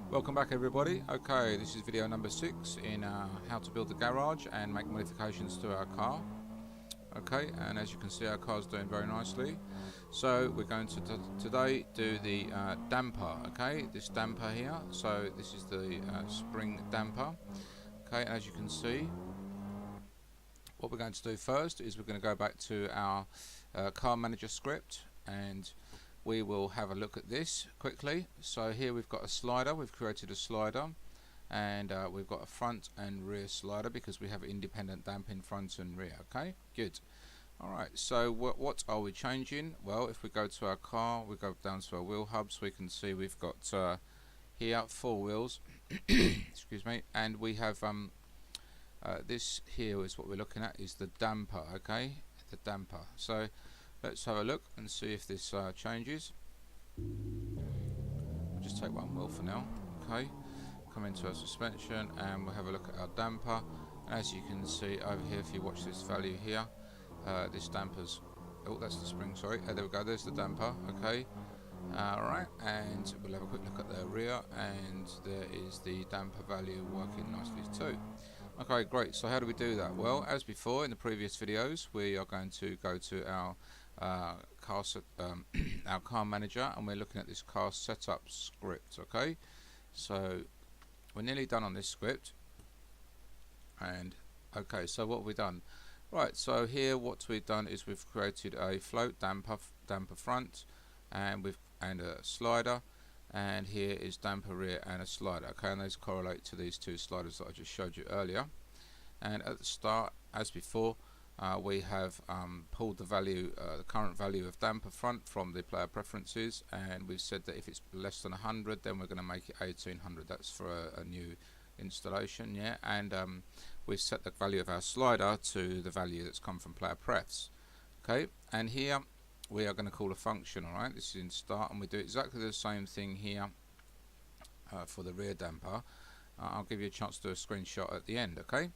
Welcome back everybody. Okay, this is video number 6 in how to build the garage and make modifications to our car. Okay, and as you can see our car's doing very nicely. So we're going to today do the damper. Okay, this damper here. So this is the spring damper. Okay, and as you can see, what we're going to do first is we're going to go back to our car manager script, and we will have a look at this quickly. So here we've got a slider, we've created a slider, and we've got a front and rear slider because we have independent damping front and rear. Okay, good. Alright, so what are we changing? Well, if we go to our car, we go down to our wheel hubs, we can see we've got here 4 wheels excuse me, and we have this here is what we're looking at, is the damper. Okay, the damper. So let's have a look and see if this changes. We'll just take one wheel for now. Okay, come into our suspension and we'll have a look at our damper. And as you can see over here, if you watch this value here, this damper's, oh that's the spring, sorry, there we go, there's the damper. Okay, alright, and we'll have a quick look at the rear, and there is the damper value working nicely too. Okay, great. So how do we do that? Well, as before in the previous videos, we are going to go to our our car manager, and we're looking at this car setup script. Okay, so we're nearly done on this script, and okay, so what have we done? Right, so here what we've done is we've created a float damper front, and a slider, and here is damper rear and a slider. Okay, and those correlate to these two sliders that I just showed you earlier. And at the start, as before, we have pulled the value, the current value of damper front from the player preferences, and we've said that if it's less than 100, then we're going to make it 1800. That's for a new installation, yeah. And we've set the value of our slider to the value that's come from player prefs. Okay, and here we are going to call a function. Alright, this is in start, and we do exactly the same thing here for the rear damper. I'll give you a chance to do a screenshot at the end. Okay,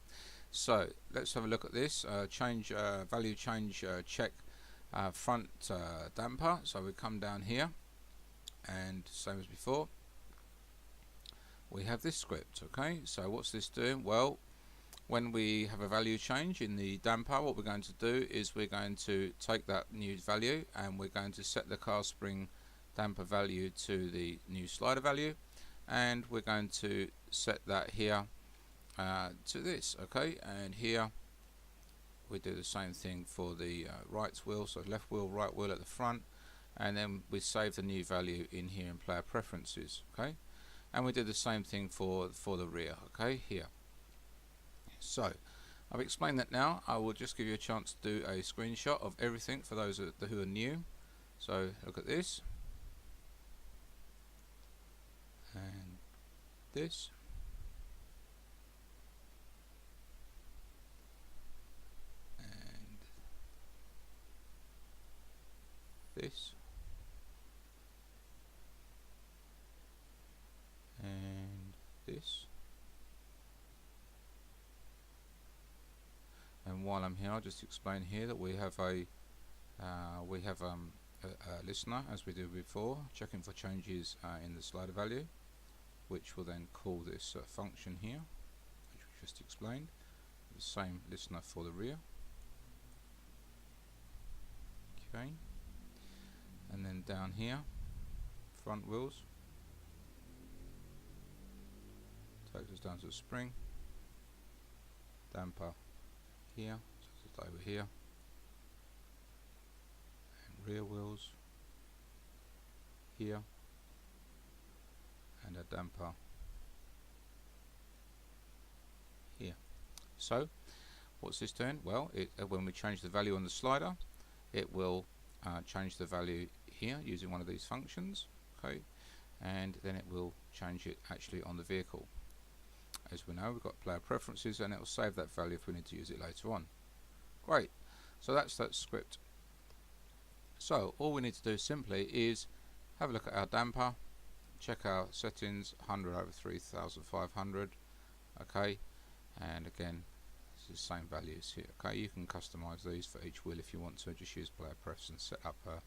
so let's have a look at this. Value change check front damper. So we come down here, and same as before, we have this script. Okay, so what's this doing? Well, when we have a value change in the damper, what we're going to do is we're going to take that new value and we're going to set the car spring damper value to the new slider value, and we're going to set that here to this. Okay, and here we do the same thing for the right wheel, so left wheel, right wheel at the front, and then we save the new value in here in player preferences. Okay, and we do the same thing for the rear. Okay, here. So I've explained that now. I will just give you a chance to do a screenshot of everything for those who are new. So look at this, and this, and this, and this. And while I'm here, I'll just explain here that we have a listener, as we did before, checking for changes in the slider value, which will then call this function here, which we just explained. The same listener for the rear. Okay, and then down here, front wheels, takes us down to the spring damper here, so it's over here, and rear wheels here, and a damper here. So what's this doing? Well, when we change the value on the slider, it will change the value here using one of these functions. Okay, and then it will change it actually on the vehicle. As we know, we've got player preferences, and it will save that value if we need to use it later on. Great, so that's that script. So all we need to do simply is have a look at our damper, check our settings, 100/3500. Okay, and again, this is the same values here. Okay, you can customize these for each wheel if you want to. Just use player prefs and set up a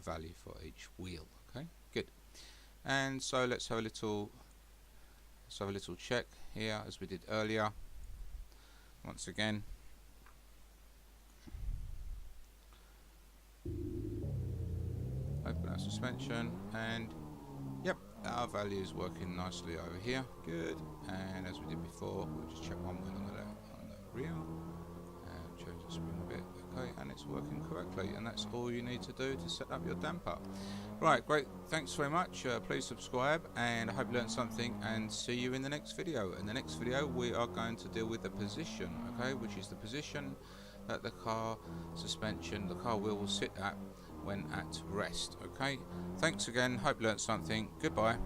value for each wheel. Okay, good. And so let's have a little let's have a little check here as we did earlier. Once again, open our suspension, and yep, our value is working nicely over here. Good. And as we did before, we'll just check one wheel on the left, on the rear, and change the spring a bit. Okay, and it's working correctly, and that's all you need to do to set up your damper. Right, great. Thanks very much. Please subscribe, and I hope you learned something, and see you in the next video. In the next video, we are going to deal with the position, okay, which is the position that the car suspension, the car wheel will sit at when at rest. Okay, thanks again. Hope you learned something. Goodbye.